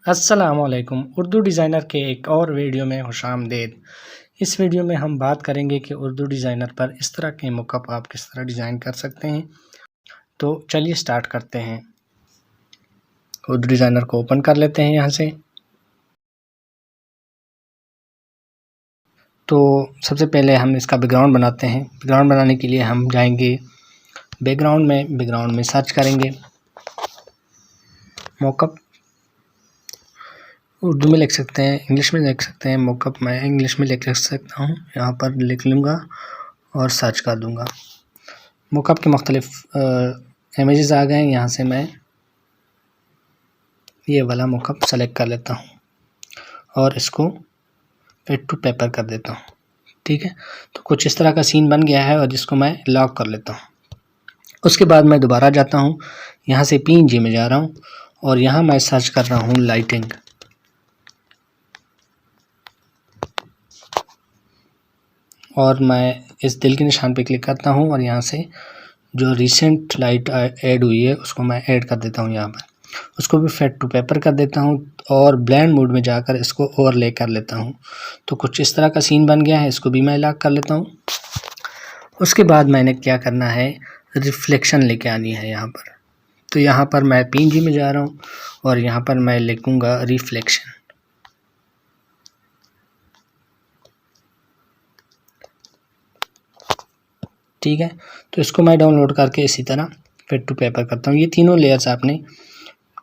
अस्सलामुअलैकुम। उर्दू डिज़ाइनर के एक और वीडियो में खुशामदीद। इस वीडियो में हम बात करेंगे कि उर्दू डिज़ाइनर पर इस तरह के मॉकअप आप किस तरह डिज़ाइन कर सकते हैं। तो चलिए स्टार्ट करते हैं। उर्दू डिज़ाइनर को ओपन कर लेते हैं यहाँ से। तो सबसे पहले हम इसका बैकग्राउंड बनाते हैं। बैकग्राउंड बनाने के लिए हम जाएंगे बैकग्राउंड में सर्च करेंगे मॉकअप। उर्दू में लिख सकते हैं, इंग्लिश में लिख सकते हैं मॉकअप। मैं इंग्लिश में लिख सकता हूँ, यहाँ पर लिख लूँगा और सर्च कर दूँगा। मॉकअप के मुख्तलिफ इमेजेस आ गए। यहाँ से मैं ये वाला मॉकअप सेलेक्ट कर लेता हूँ और इसको पेड टू पेपर कर देता हूँ। ठीक है, तो कुछ इस तरह का सीन बन गया है और जिसको मैं लॉक कर लेता हूँ। उसके बाद मैं दोबारा जाता हूँ, यहाँ से PNG में जा रहा हूँ और यहाँ मैं सर्च कर रहा हूँ लाइटिंग। और मैं इस दिल के निशान पे क्लिक करता हूँ और यहाँ से जो रिसेंट लाइट ऐड हुई है उसको मैं ऐड कर देता हूँ। यहाँ पर उसको भी फेड टू पेपर कर देता हूँ और ब्लेंड मोड में जाकर इसको ओवरले कर लेता हूँ। तो कुछ इस तरह का सीन बन गया है, इसको भी मैं लॉक कर लेता हूँ। उसके बाद मैंने क्या करना है, रिफ्लेक्शन लेके आनी है यहाँ पर। तो यहाँ पर मैं PNG में जा रहा हूँ और यहाँ पर मैं लिखूँगा रिफ्लेक्शन। ठीक है, तो इसको मैं डाउनलोड करके इसी तरह फेड टू पेपर करता हूँ। ये तीनों लेयर्स आपने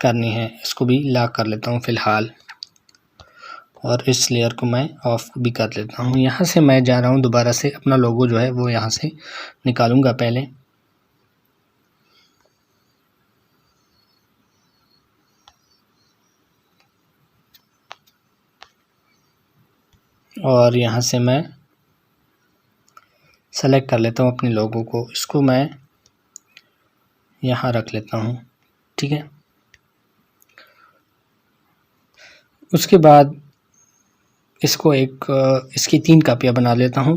करनी है। इसको भी लॉक कर लेता हूँ फ़िलहाल और इस लेयर को मैं ऑफ भी कर लेता हूँ। यहाँ से मैं जा रहा हूँ दोबारा से अपना लोगो जो है वो यहाँ से निकालूंगा पहले। और यहाँ से मैं सेलेक्ट कर लेता हूँ अपने लोगो को, इसको मैं यहाँ रख लेता हूँ। ठीक है, उसके बाद इसको इसकी 3 कापियाँ बना लेता हूँ।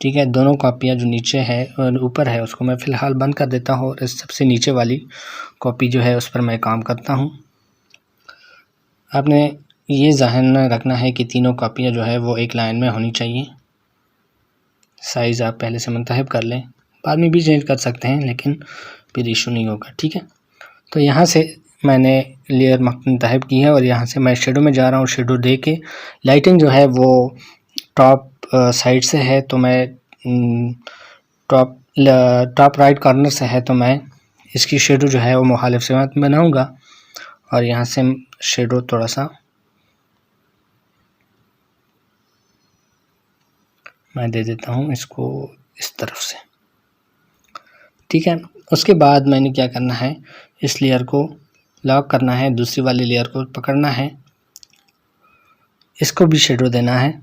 ठीक है, दोनों कापियाँ जो नीचे है और ऊपर है उसको मैं फ़िलहाल बंद कर देता हूँ और इस सबसे नीचे वाली कॉपी जो है उस पर मैं काम करता हूँ। आपने ये ज़हन रखना है कि तीनों कापियाँ जो है वो एक लाइन में होनी चाहिए। साइज़ आप पहले से मुंतखब कर लें, बाद में भी चेंज कर सकते हैं लेकिन फिर इशू नहीं होगा। ठीक है, तो यहाँ से मैंने लेयर मुंतखब की है और यहाँ से मैं शेडो में जा रहा हूँ। शेडो दे के लाइटिंग जो है वो टॉप साइड से है, तो मैं टॉप राइट कॉर्नर से है, तो मैं इसकी शेडो जो है वो मुखालिफ से बनाऊँगा और यहाँ से शेडो थोड़ा सा मैं दे देता हूँ इसको इस तरफ से। ठीक है, उसके बाद मैंने क्या करना है, इस लेयर को लॉक करना है, दूसरी वाली लेयर को पकड़ना है, इसको भी शेडो देना है।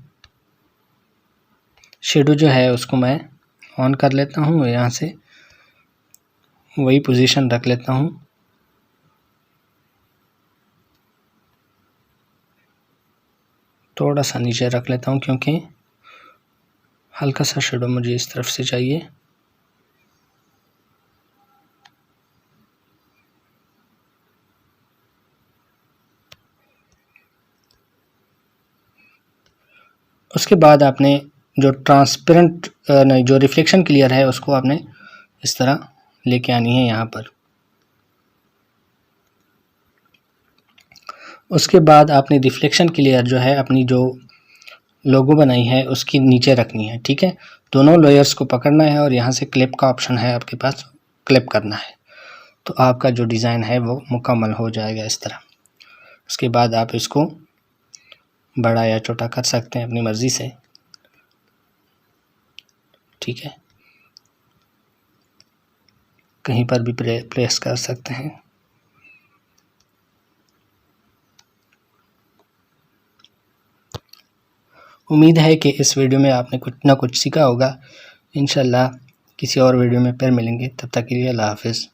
शेडो जो है उसको मैं ऑन कर लेता हूँ, यहाँ से वही पोजीशन रख लेता हूँ। थोड़ा सा नीचे रख लेता हूँ क्योंकि हल्का सा शेडो मुझे इस तरफ से चाहिए। उसके बाद आपने जो ट्रांसपेरेंट नहीं, जो रिफ्लेक्शन की लेयर है उसको आपने इस तरह लेके आनी है यहाँ पर। उसके बाद आपने रिफ्लेक्शन की लेयर जो है अपनी जो लोगो बनाई है उसकी नीचे रखनी है। ठीक है, दोनों लेयर्स को पकड़ना है और यहाँ से क्लिप का ऑप्शन है आपके पास, क्लिप करना है, तो आपका जो डिज़ाइन है वो मुकम्मल हो जाएगा इस तरह। उसके बाद आप इसको बड़ा या छोटा कर सकते हैं अपनी मर्ज़ी से। ठीक है, कहीं पर भी प्लेस कर सकते हैं। उम्मीद है कि इस वीडियो में आपने कुछ ना कुछ सीखा होगा। इंशाल्लाह किसी और वीडियो में फिर मिलेंगे, तब तक के लिए अल्लाह हाफ़िज़।